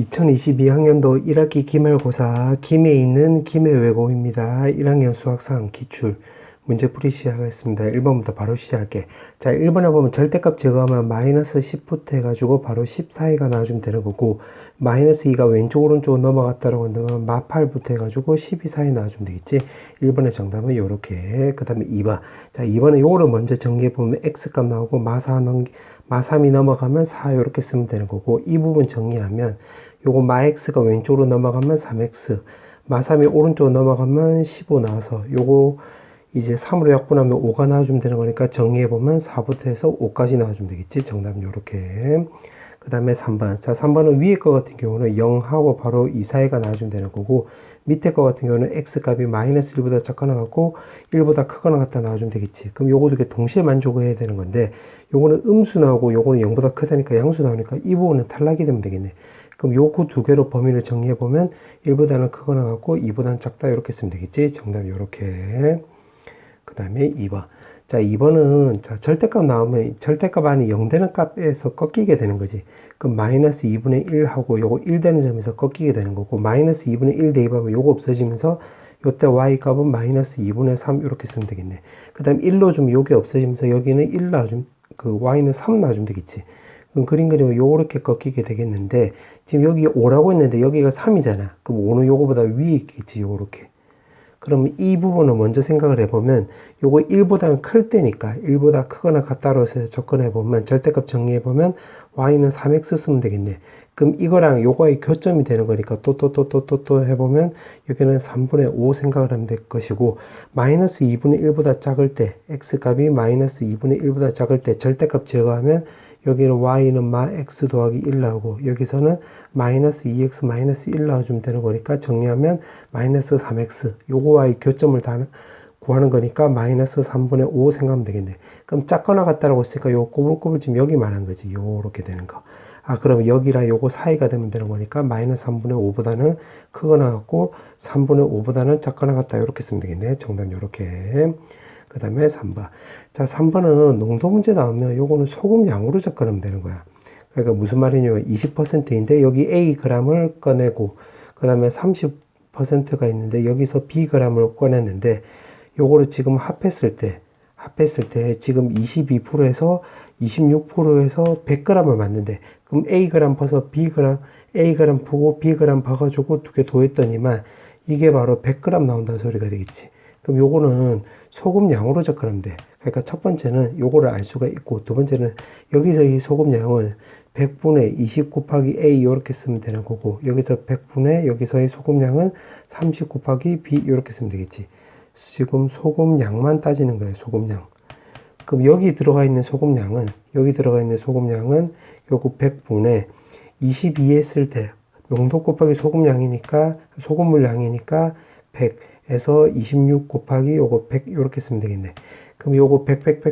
2022학년도 1학기 기말고사 김에 있는 김해외고입니다. 1학년 수학상 기출 문제풀이 시작하겠습니다. 1번부터 바로 시작할게. 자, 1번에 보면 절대값 제거하면 마이너스 10부터 해가지고 바로 10 사이가 나와주면 되는 거고, 마이너스 2가 왼쪽 오른쪽 넘어갔다라고 한다면 마 8부터 해가지고 12 사이 나와주면 되겠지. 1번의 정답은 요렇게. 그 다음에 2번. 자, 2번은 요거를 먼저 정리해보면 x값 나오고 마 3이 넘어가면 4 요렇게 쓰면 되는 거고, 이 부분 정리하면 요거 마 x가 왼쪽으로 넘어가면 3x, 마 3이 오른쪽으로 넘어가면 15 나와서 요거 이제 3으로 약분하면 5가 나와주면 되는 거니까 정리해보면 4부터 해서 5까지 나와주면 되겠지. 정답은 요렇게. 그 다음에 3번. 자, 3번은 위에 거 같은 경우는 0하고 바로 2 사이가 나와주면 되는 거고, 밑에 거 같은 경우는 x값이 마이너스 1보다 작거나 같고 1보다 크거나 같다 나와주면 되겠지. 그럼 요거 두 개 동시에 만족을 해야 되는 건데, 요거는 음수 나오고 요거는 0보다 크다니까 양수 나오니까 이 부분은 탈락이 되면 되겠네. 그럼 요거 두 개로 범위를 정리해보면 1보다는 크거나 같고 2보다는 작다 이렇게 쓰면 되겠지. 정답이 요렇게. 그 다음에 2번. 자, 2번은 자, 절대값 나오면 절대값 안에 0 되는 값에서 꺾이게 되는 거지. 그럼 마이너스 2분의 1 하고 요거 1 되는 점에서 꺾이게 되는 거고, 마이너스 2분의 1 대입하면 요거 없어지면서 요때 y 값은 마이너스 2분의 3 이렇게 쓰면 되겠네. 그 다음 1로 주면 요게 없어지면서 여기는 1 놔주면 그 y는 3 놔주면 되겠지. 그럼 그림 그리면 요렇게 꺾이게 되겠는데, 지금 여기 5라고 했는데 여기가 3이잖아. 그럼 5는 요거보다 위에 있겠지. 요렇게. 그럼 이 부분을 먼저 생각을 해보면 요거 1보다는 클 때니까 1보다 크거나 같다로 해서 접근해보면 절대값 정리해보면 y는 3x 쓰면 되겠네. 그럼 이거랑 요거의 교점이 되는 거니까 또 해보면 여기는 3분의 5 생각을 하면 될 것이고, 마이너스 2분의 1보다 작을 때 x값이 마이너스 2분의 1보다 작을 때 절대값 제거하면 여기는 y는 마 x 더하기 1 나오고, 여기서는 마이너스 2x 마이너스 1 나와주면 되는 거니까 정리하면 마이너스 3x, 요거와의 교점을 다 구하는 거니까 마이너스 3분의 5 생각하면 되겠네. 그럼 작거나 같다라고 했으니까 요 꼬불꼬불 지금 여기 말한 거지. 요렇게 되는 거. 아, 그럼 여기랑 요거 사이가 되면 되는 거니까 마이너스 3분의 5보다는 크거나 같고 3분의 5보다는 작거나 같다. 요렇게 쓰면 되겠네. 정답 요렇게. 그 다음에 3번. 자, 3번은 농도 문제 나오면 요거는 소금 양으로 접근하면 되는 거야. 그러니까 무슨 말이냐면 20%인데 여기 A g을 꺼내고, 그 다음에 30%가 있는데 여기서 B g을 꺼냈는데, 요거를 지금 합했을 때 지금 22%에서 26%에서 100g을 맞는데, 그럼 A g 퍼서 B g, A g 푸고 B g 봐가지고 두 개 더했더니만 이게 바로 100g 나온다는 소리가 되겠지. 그럼 요거는 소금 양으로 접근하면 돼. 그러니까 첫 번째는 요거를 알 수가 있고, 두 번째는 여기서 이 소금 양은 100분의 20 곱하기 A 이렇게 쓰면 되는 거고, 여기서 100분의 여기서의 소금 양은 30 곱하기 B 이렇게 쓰면 되겠지. 지금 소금 양만 따지는 거예요. 소금 양. 그럼 여기 들어가 있는 소금 양은 요거 100분의 22 했을 때 농도 곱하기 소금 양이니까 소금물 양이니까 100에서 26 곱하기 요거 100 이렇게 쓰면 되겠네. 그럼 요거 100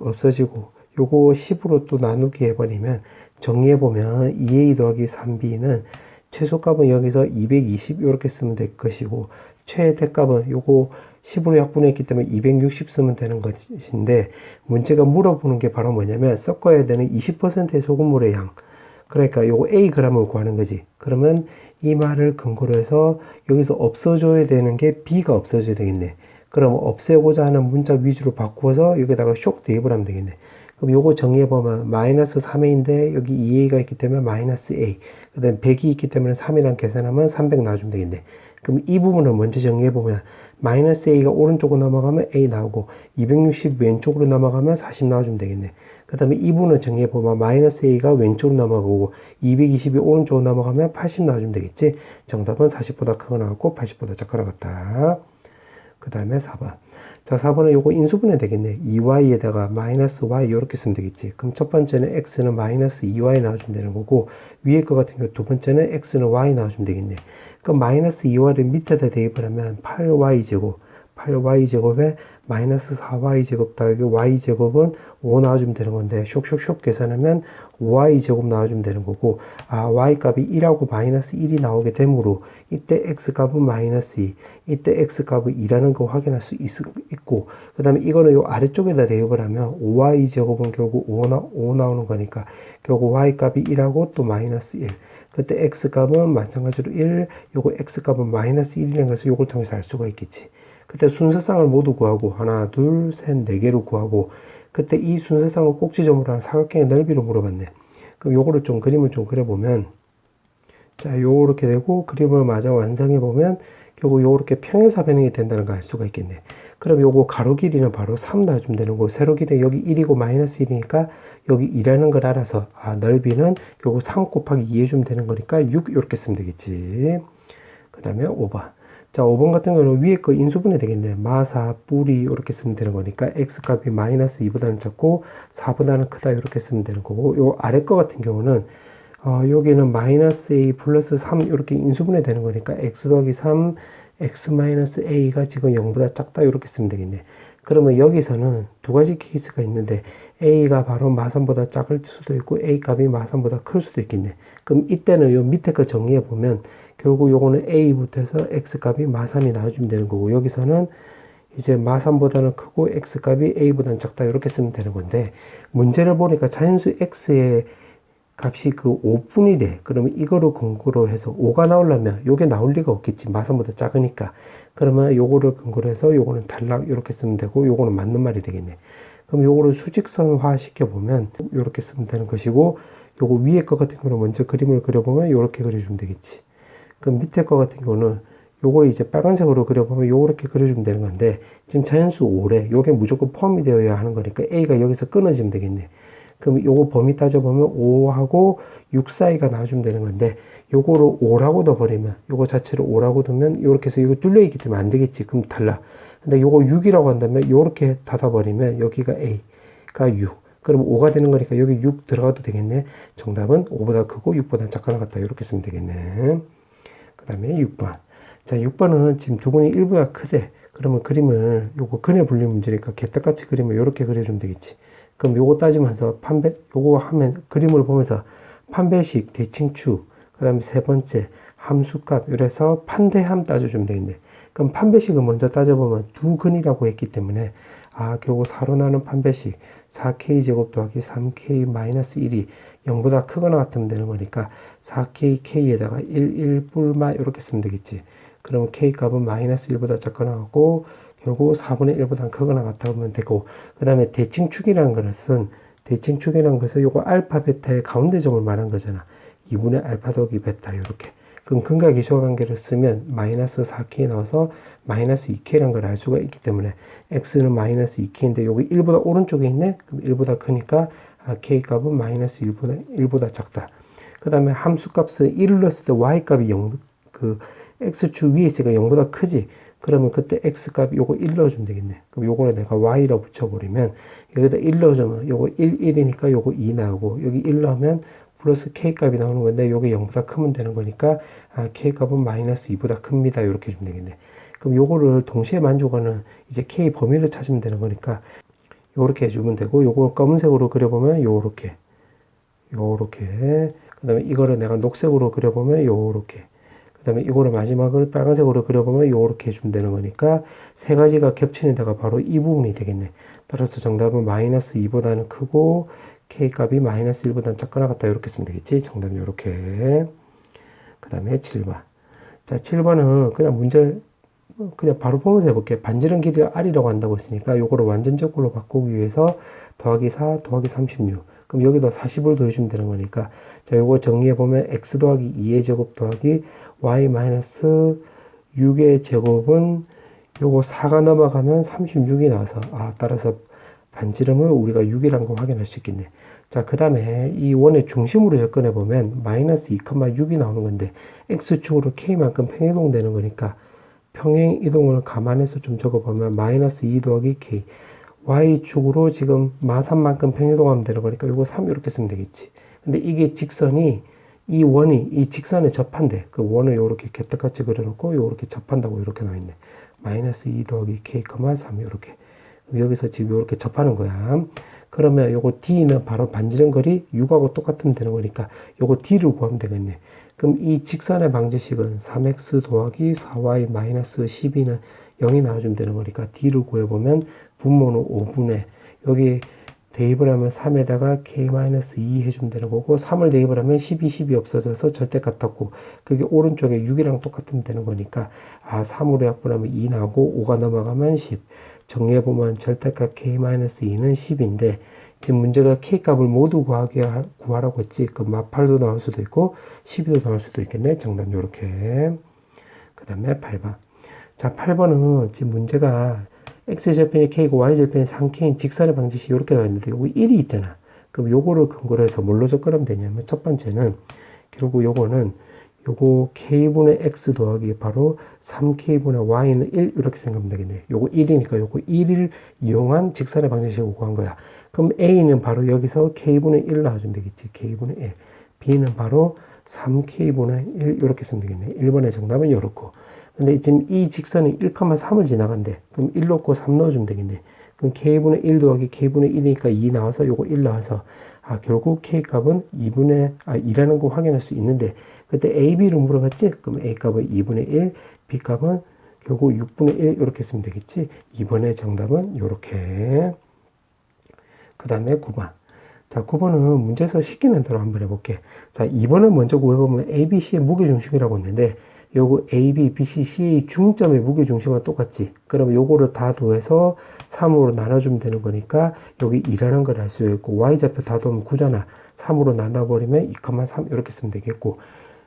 없어지고 요거 10으로 또 나누기 해버리면, 정리해보면 2a 더하기 3b는 최소값은 여기서 220 이렇게 쓰면 될 것이고, 최대값은 요거 10으로 약분했기 때문에 260 쓰면 되는 것인데, 문제가 물어보는 게 바로 뭐냐면 섞어야 되는 20%의 소금물의 양, 그러니까 요거 A g을 구하는 거지. 그러면 이 말을 근거로 해서 여기서 없어줘야 되는 게 B가 없어져야 되겠네. 그럼 없애고자 하는 문자 위주로 바꾸어서 여기다가 쇽 대입을 하면 되겠네. 그럼 요거 정리해보면 마이너스 3a인데 여기 2a가 있기 때문에 마이너스 a, 그 다음에 100이 있기 때문에 3이랑 계산하면 300 나와주면 되겠네. 그럼 이 부분을 먼저 정리해보면 마이너스 a가 오른쪽으로 넘어가면 a 나오고, 260 왼쪽으로 넘어가면 40 나와주면 되겠네. 그 다음에 이 부분을 정리해보면 마이너스 a가 왼쪽으로 넘어가고 220이 오른쪽으로 넘어가면 80 나와주면 되겠지. 정답은 40보다 크거나 같고 80보다 작거나 같다. 그 다음에 4번. 자, 4번은 요거 인수분해 되겠네. 2y에다가 마이너스 y 이렇게 쓰면 되겠지. 그럼 첫 번째는 x는 마이너스 2y 나와주면 되는 거고, 위에 거 같은 경우 두 번째는 x는 y 나와주면 되겠네. 그럼 마이너스 2y를 밑에다 대입을 하면 8y 제곱 8y제곱에 마이너스 4y제곱 더하기 y제곱은 5 나와주면 되는 건데 쇽쇽쇽 계산하면 5y제곱 나와주면 되는 거고, y 값이 1하고 마이너스 1이 나오게 되므로 이때 x 값은 마이너스 2, 이때 x 값은 2라는 거 확인할 수 있고, 그 다음에 이거는 요 아래쪽에다 대입을 하면 5y제곱은 결국 5 나오는 거니까 결국 y 값이 1하고 또 마이너스 1, 그때 x 값은 마찬가지로 1, 요거 x 값은 마이너스 1이라는 것을 요걸 통해서 알 수가 있겠지. 그때 순서쌍을 모두 구하고 하나, 둘, 셋, 네 개로 구하고, 그때 이 순서쌍을 꼭지점으로 한 사각형의 넓이를 물어봤네. 그럼 요거를 좀 그림을 좀 그려보면, 자, 요렇게 되고 그림을 마저 완성해 보면 결국 요렇게 평행사 변형이 된다는 걸 알 수가 있겠네. 그럼 요거 가로 길이는 바로 3 놔주면 되는 거고, 세로 길이는 여기 1이고 마이너스 1이니까 여기 2라는 걸 알아서 넓이는 요거 3 곱하기 2 해주면 되는 거니까 6 이렇게 쓰면 되겠지. 그 다음에 5번. 자, 5번 같은 경우는 위에 거 인수분해 되겠네. 마사, 뿌리 이렇게 쓰면 되는 거니까 x값이 마이너스 2보다는 작고 4보다는 크다 이렇게 쓰면 되는 거고, 요 아래 거 같은 경우는 여기는 마이너스 a 플러스 3 이렇게 인수분해 되는 거니까 x 더하기 3 x 마이너스 a가 지금 0보다 작다 이렇게 쓰면 되겠네. 그러면 여기서는 두 가지 케이스가 있는데 a가 바로 마삼보다 작을 수도 있고 a 값이 마삼보다 클 수도 있겠네. 그럼 이때는 요 밑에 거 정리해 보면 결국 요거는 a부터 해서 x 값이 마삼이 나와주면 되는 거고, 여기서는 이제 마삼보다는 크고 x 값이 a보다는 작다 이렇게 쓰면 되는 건데, 문제를 보니까 자연수 x의 값이 그 5분이래. 그러면 이거를 근거로 해서 5가 나오려면 요게 나올 리가 없겠지. 마삼보다 작으니까. 그러면 요거를 근거로 해서 요거는 탈락 이렇게 쓰면 되고, 요거는 맞는 말이 되겠네. 그럼 요거를 수직선화 시켜보면 요렇게 쓰면 되는 것이고, 요거 위에 거 같은 경우는 먼저 그림을 그려보면 요렇게 그려주면 되겠지. 그럼 밑에 거 같은 경우는 요걸 이제 빨간색으로 그려보면 요렇게 그려주면 되는 건데, 지금 자연수 5래. 요게 무조건 포함이 되어야 하는 거니까 a가 여기서 끊어지면 되겠네. 그럼 요거 범위 따져보면 5하고 6 사이가 나와주면 되는 건데, 요거를 5라고 넣어버리면, 요거 자체를 5라고 두면 요렇게 해서 이거 뚫려있기 때문에 안 되겠지. 그럼 달라. 근데 요거 6이라고 한다면 요렇게 닫아버리면 여기가 a가 6. 그럼 5가 되는 거니까 여기 6 들어가도 되겠네. 정답은 5보다 크고 6보다 작거나 같다. 이렇게 쓰면 되겠네. 그 다음에 6번. 자, 6번은 지금 두근이 1보다 크대. 그러면 그림을 요거 근해 분리 문제니까 개떡같이 그림을 요렇게 그려주면 되겠지. 그럼 요거 따지면서 요거 하면 그림을 보면서 판별식, 대칭축, 그 다음에 세 번째 함수값, 이래서 판대함 따져주면 되겠네. 그럼 판별식을 먼저 따져보면 두 근이라고 했기 때문에 결국 4로 나는 판별식 4k제곱 더하기 3k 마이너스 1이 0보다 크거나 같으면 되는 거니까 4k, k에다가 1 뿔마 이렇게 쓰면 되겠지. 그러면 k 값은 마이너스 1보다 작거나 같고 결국 4분의 1보다 크거나 같으면 되고, 그 다음에 대칭축이라는 것은 요거 알파 베타의 가운데 점을 말한 거잖아. 2분의 알파 더하기 베타 이렇게. 그럼 근과 기수와 관계를 쓰면 마이너스 4k 나와서 마이너스 2k라는 걸 알 수가 있기 때문에 x는 마이너스 2k인데 여기 1보다 오른쪽에 있네? 그럼 1보다 크니까 k 값은 마이너스 1보다 작다. 그 다음에 함수값은 1을 넣었을 때 y 값이 0, x축 위에 있으니까 0보다 크지? 그러면 그때 x값 요거 1 넣어주면 되겠네. 그럼 요거를 내가 y로 붙여버리면 여기다 1 넣어주면 요거 1이니까 요거 2 나오고, 여기 1 넣으면 플러스 k값이 나오는 건데 요게 0보다 크면 되는 거니까 k값은 마이너스 2보다 큽니다. 이렇게 해주면 되겠네. 그럼 요거를 동시에 만족하는 이제 k 범위를 찾으면 되는 거니까 요렇게 해주면 되고, 요거 검은색으로 그려보면 요렇게 그 다음에 이거를 내가 녹색으로 그려보면 요렇게, 그 다음에 이거를 마지막을 빨간색으로 그려보면 요렇게 해주면 되는 거니까 세 가지가 겹치는 데가 바로 이 부분이 되겠네. 따라서 정답은 마이너스 2보다는 크고 k값이 마이너스 1보다는 작거나 같다 이렇게 쓰면 되겠지. 정답은 요렇게. 그 다음에 7번. 자, 7번은 그냥 문제 그냥 바로 보면서 해볼게. 반지름 길이를 r이라고 한다고 했으니까 요거를 완전적으로 바꾸기 위해서 더하기 4 더하기 36. 그럼 여기도 40을 더해주면 되는 거니까, 자, 요거 정리해보면 x 더하기 2의 제곱 더하기 y 마이너스 6의 제곱은 요거 4가 넘어가면 36이 나와서 따라서 반지름을 우리가 6이라는 거 확인할 수 있겠네. 자, 그 다음에 이 원의 중심으로 접근해보면 마이너스 2,6이 나오는 건데 x축으로 k만큼 평행이동 되는 거니까 평행 이동을 감안해서 좀 적어보면 마이너스 2 더하기 k, y축으로 지금 마3만큼 평행이동하면 되는 거니까 요거 3 이렇게 쓰면 되겠지. 근데 이게 직선이 이 원이 이 직선에 접한대. 그 원을 요렇게 개떡같이 그려놓고 요렇게 접한다고 이렇게 나와있네. 마이너스 2 더하기 k, 3 요렇게. 여기서 지금 요렇게 접하는 거야. 그러면 요거 d는 바로 반지름 거리 6하고 똑같으면 되는 거니까 요거 d를 구하면 되겠네. 그럼 이 직선의 방정식은 3x 더하기 4y 마이너스 12는 0이 나와주면 되는 거니까 d를 구해보면 분모는 5분의 여기 대입을 하면 3에다가 k-2 해주면 되는 거고 3을 대입을 하면 12, 10이 없어져서 절대값 닫고 그게 오른쪽에 6이랑 똑같으면 되는 거니까 3으로 약분하면 2 나오고 5가 넘어가면 10 정리해보면 절대값 k-2는 10인데 지금 문제가 k값을 모두 구하라고 했지. 그 8도 나올 수도 있고 12도 나올 수도 있겠네. 정답 요렇게. 그 다음에 8번. 자, 8번은 지금 문제가 x절편이 k고 y절편이 3k인 직선의 방정식이 이렇게 나와 있는데 여기 1이 있잖아. 그럼 요거를 근거로 해서 뭘로 접근하면 되냐면 첫 번째는 결국 요거는 요거 k분의 x 더하기 바로 3k분의 y는 1 이렇게 생각하면 되겠네. 요거 1이니까 요거 1을 이용한 직선의 방정식을 구한 거야. 그럼 a는 바로 여기서 k분의 1 나와주면 되겠지. k분의 1. b는 바로 3k분의 1 이렇게 쓰면 되겠네. 1번의 정답은 요렇고. 근데 지금 이 직선이 1,3을 지나간대. 그럼 1 넣고 3 넣어주면 되겠네. 그럼 k분의 1 더하기 k분의 1이니까 2 나와서 요거 1 나와서 결국 k값은 2라는 거 확인할 수 있는데 그때 a, b를 물어봤지? 그럼 a값은 2분의 1, b값은 결국 6분의 1 이렇게 쓰면 되겠지? 2번의 정답은 요렇게. 그 다음에 9번. 자, 9번은 문제에서 시키는 대로 한번 해볼게. 자, 2번을 먼저 구해보면 a, b, c의 무게중심이라고 했는데 요거 A, B, B, C, C의 중점의 무게중심과 똑같지. 그러면 요거를 다 더해서 3으로 나눠주면 되는 거니까 여기 2라는 걸 알 수 있고 Y좌표 다 더하면 9잖아. 3으로 나눠버리면 2,3 이렇게 쓰면 되겠고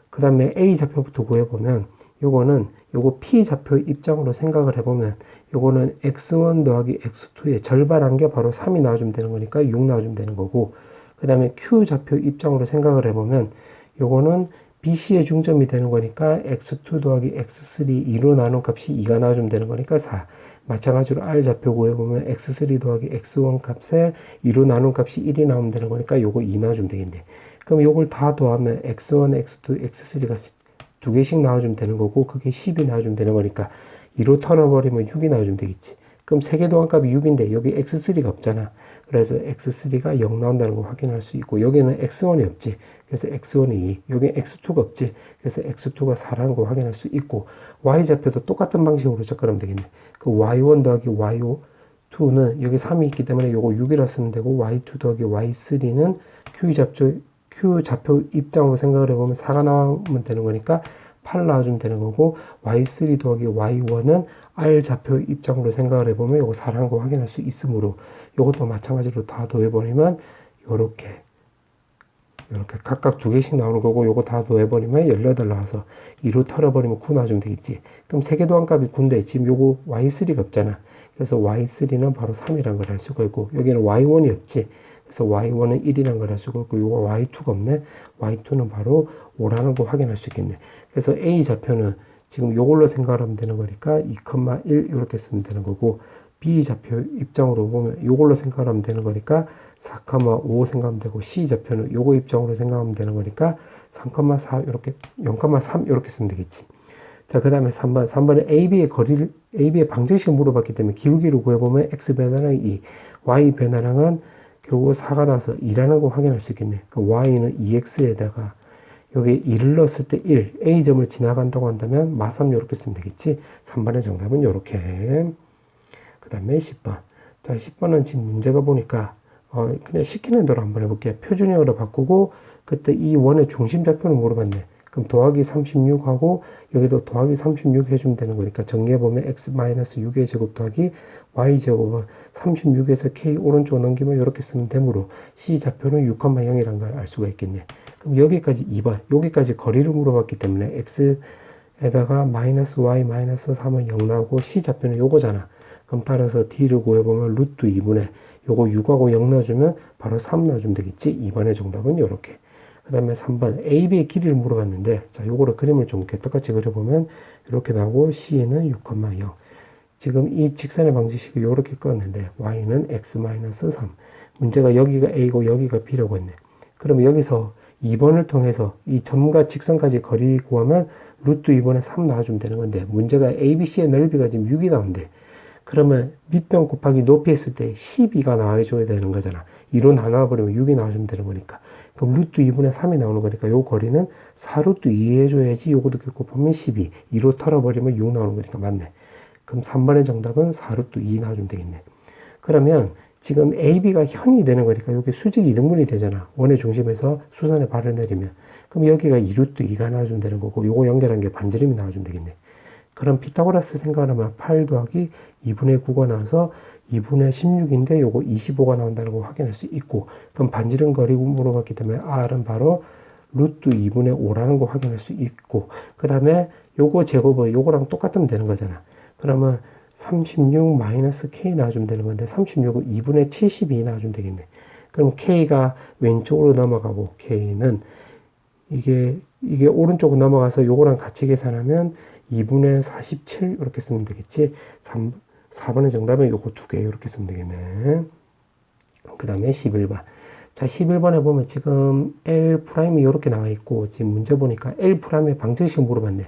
그 다음에 A좌표부터 구해보면 요거는 요거 P좌표 입장으로 생각을 해보면 요거는 X1 더하기 X2의 절반한 게 바로 3이 나와주면 되는 거니까 6 나와주면 되는 거고 그 다음에 Q좌표 입장으로 생각을 해보면 요거는 BC의 중점이 되는 거니까 x2 더하기 x3 2로 나눈 값이 2가 나와주면 되는 거니까 4. 마찬가지로 R좌표 구해보면 x3 더하기 x1 값에 2로 나눈 값이 1이 나오면 되는 거니까 요거 2 나와주면 되겠네. 그럼 요걸 다 더하면 x1, x2, x3가 두 개씩 나와주면 되는 거고 그게 10이 나와주면 되는 거니까 2로 털어버리면 6이 나와주면 되겠지. 그럼 세 개 더한 값이 6인데 여기 x3가 없잖아. 그래서 x3가 0 나온다는 걸 확인할 수 있고 여기는 x1이 없지. 그래서 x1이 2. 여기 x2가 없지. 그래서 x2가 4라는 걸 확인할 수 있고 y좌표도 똑같은 방식으로 접근하면 되겠네. 그 y1 더하기 y2는 여기 3이 있기 때문에 요거 6이라 쓰면 되고 y2 더하기 y3는 q좌표 입장으로 생각을 해보면 4가 나오면 되는 거니까 8 나와주면 되는 거고 y3 더하기 y1은 R좌표 입장으로 생각을 해보면 요거 4라는 거 확인할 수 있으므로 요것도 마찬가지로 다 더해버리면 요렇게 각각 두 개씩 나오는 거고 요거 다 더해버리면 18 나와서 2로 털어버리면 9 나와주면 되겠지. 그럼 세 개 더한 값이 9인데 지금 요거 y3가 없잖아. 그래서 y3는 바로 3이라는 걸 알 수가 있고 여기는 y1이 없지. 그래서 y1은 1이라는 걸 알 수가 있고 요거 y2가 없네. y2는 바로 5라는 거 확인할 수 있겠네. 그래서 A좌표는 지금 요걸로 생각하면 되는 거니까 2,1 이렇게 쓰면 되는 거고 B좌표 입장으로 보면 요걸로 생각하면 되는 거니까 4,5 생각하면 되고 C좌표는 요거 입장으로 생각하면 되는 거니까 3,4 이렇게 0,3 이렇게 쓰면 되겠지. 자, 그 다음에 3번은 AB의 방정식을 물어봤기 때문에 기울기를 구해보면 X 변화량 2, Y 변화량은 결국 4가 나와서 2라는 거 확인할 수 있겠네. 그 Y는 2X에다가 여기 2를 넣었을 때 1, A점을 지나간다고 한다면 마3 이렇게 쓰면 되겠지. 3번의 정답은 이렇게. 그 다음에 10번. 자, 10번은 지금 문제가 보니까 그냥 시키는 대로 한번 해볼게요. 표준형으로 바꾸고 그때 이 원의 중심 좌표를 물어봤네. 그럼 더하기 36하고 여기도 더하기 36 해주면 되는 거니까 정리해보면 x-6의 제곱 더하기 y제곱은 36에서 k 오른쪽 넘기면 이렇게 쓰면 되므로 c좌표는 6,0이라는 걸 알 수가 있겠네. 그럼 여기까지 2번, 여기까지 거리를 물어봤기 때문에 x에다가 마이너스 y 마이너스 3은 0 나오고 c좌표는 요거잖아. 그럼 따라서 d를 구해보면 루트 2분의 요거 6하고 0 넣어주면 바로 3 넣어주면 되겠지. 2번의 정답은 요렇게. 그 다음에 3번 AB의 길이를 물어봤는데 자 요거를 그림을 좀 똑같이 그려보면 이렇게 나오고 C는 6,0 지금 이 직선의 방정식이 요렇게 껐는데 Y는 X-3 문제가 여기가 A고 여기가 B라고 했네. 그러면 여기서 2번을 통해서 이 점과 직선까지 거리 구하면 루트 2번에 3 나와주면 되는 건데, 문제가 ABC의 넓이가 지금 6이 나온대. 그러면 밑변 곱하기 높이 했을 때 12가 나와줘야 되는 거잖아. 2로 나눠버리면 6이 나와주면 되는 거니까. 그럼 루트 2분의 3이 나오는 거니까 요 거리는 4루트 2 해줘야지 요것도 곱하면 12. 2로 털어버리면 6 나오는 거니까 맞네. 그럼 3번의 정답은 4루트 2 나와주면 되겠네. 그러면 지금 AB가 현이 되는 거니까 여기 수직 이등분이 되잖아. 원의 중심에서 수선의 발을 내리면. 그럼 여기가 2루트 2가 나와주면 되는 거고, 요거 연결한 게 반지름이 나와주면 되겠네. 그럼 피타고라스 생각을 하면 8 더하기 2분의 9가 나와서 2분의 16인데 요거 25가 나온다는 걸 확인할 수 있고, 그럼 반지름 거리 물어봤기 때문에 R은 바로 루트 2분의 5라는 거 확인할 수 있고, 그 다음에 요거 제곱은 요거랑 똑같으면 되는 거잖아. 그러면 36 마이너스 K 나와주면 되는 건데, 36은 2분의 72 나와주면 되겠네. 그럼 K가 왼쪽으로 넘어가고, K는 이게 오른쪽으로 넘어가서 요거랑 같이 계산하면 2분의 47 이렇게 쓰면 되겠지. 4번의 정답은 요거 두 개 이렇게 쓰면 되겠네. 그 다음에 11번. 자, 11번에 보면 지금 L'이 이렇게 나와 있고, 지금 문제 보니까 L'의 방정식 물어봤네.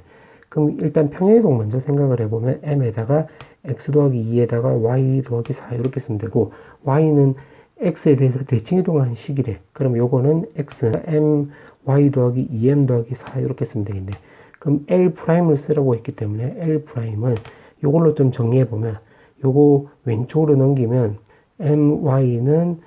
그럼 일단 평행이동 먼저 생각을 해보면 M에다가 X 더하기 2에다가 Y 더하기 4 이렇게 쓰면 되고, Y는 X에 대해서 대칭이동하는 식이래. 그럼 요거는 X, M, Y 더하기 2M 더하기 4 이렇게 쓰면 되겠네. 그럼 L'을 쓰라고 했기 때문에 L'은 요걸로 좀 정리해보면, 요거 왼쪽으로 넘기면 MY는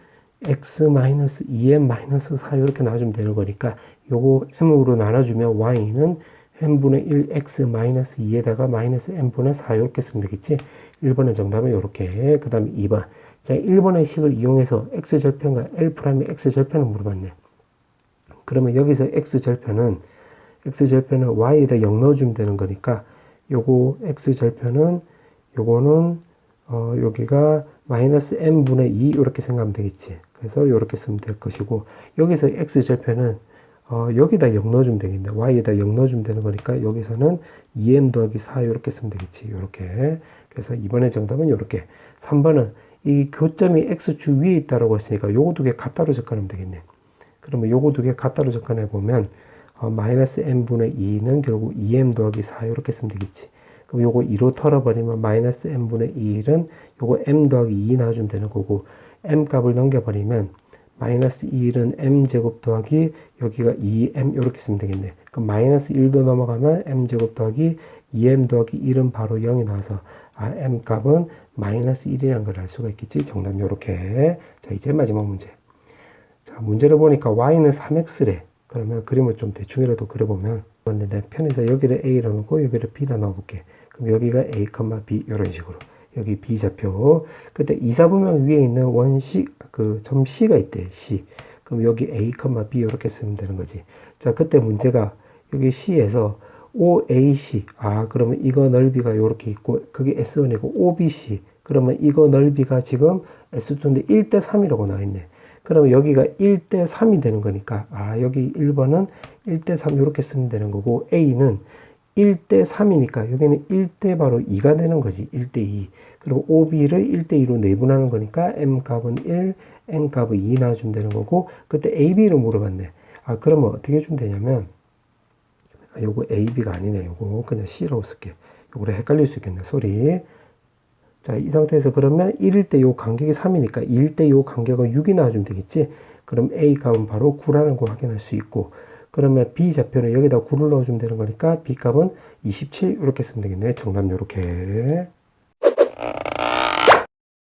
X-2M-4 이렇게 나와주면 되는 거니까, 요거 M으로 나눠주면 Y는 M분의 1 X-2에다가 마이너스 M분의 4 이렇게 쓰면 되겠지. 1번의 정답은 이렇게. 그 다음에 2번. 자, 1번의 식을 이용해서 X절편과 L'의 X절편을 물어봤네. 그러면 여기서 X절편은 Y에다 0 넣어주면 되는 거니까, 요거 X절편은 요거는 여기가 마이너스 M분의 2 이렇게 생각하면 되겠지. 그래서 이렇게 쓰면 될 것이고, 여기서 X절편은 여기다 0 넣어주면 되겠네. Y에다 0 넣어주면 되는 거니까 여기서는 2M 더하기 4 이렇게 쓰면 되겠지. 이렇게. 그래서 이번에 정답은 이렇게. 3번은 이 교점이 X축 위에 있다고 했으니까 요거 두 개 같다로 접근하면 되겠네. 그러면 요거 두 개 같다로 접근해 보면 마이너스 M분의 2는 결국 2M 더하기 4 이렇게 쓰면 되겠지. 그럼 요거 2로 털어버리면 마이너스 M분의 1은 요거 M 더하기 2 나와주면 되는 거고, M 값을 넘겨버리면 마이너스 1은 M제곱 더하기 여기가 2M 이렇게 쓰면 되겠네. 그럼 마이너스 1도 넘어가면 M제곱 더하기 2M 더하기 1은 바로 0이 나와서 M 값은 마이너스 1이라는 걸 알 수가 있겠지. 정답 요렇게. 자, 이제 마지막 문제. 자, 문제를 보니까 Y는 3X래. 그러면 그림을 좀 대충이라도 그려보면, 내 편에서 여기를 A라 놓고 여기를 B라 넣어볼게. 그럼 여기가 A, B 이런 식으로. 여기 B 좌표. 그때 이사분면 위에 있는 원식 점 C가 있대. C. 그럼 여기 A, B 이렇게 쓰면 되는 거지. 자, 그때 문제가 여기 C에서 OAC. 그러면 이거 넓이가 이렇게 있고, 그게 S1이고 OBC. 그러면 이거 넓이가 지금 S2인데 1대 3이라고 나와 있네. 그러면 여기가 1대 3이 되는 거니까, 여기 1번은 1대 3 이렇게 쓰면 되는 거고, A는 1대 3이니까 여기는 1대 바로 2가 되는 거지. 1대 2. 그리고 OB를 1대 2로 내분하는 거니까 M 값은 1, N 값은 2 나와주면 되는 거고, 그때 AB를 물어봤네. 그러면 어떻게 해주면 되냐면, 요거 AB가 아니네. 요거 그냥 C라고 쓸게. 요거를 헷갈릴 수 있겠네. 소리. 자, 이 상태에서 그러면 1일 때 요 간격이 3이니까 2일 때 요 간격은 6이 나와주면 되겠지. 그럼 A 값은 바로 9라는 거 확인할 수 있고, 그러면 B 좌표는 여기다 9를 넣어주면 되는 거니까 B 값은 27 이렇게 쓰면 되겠네. 정답 요렇게.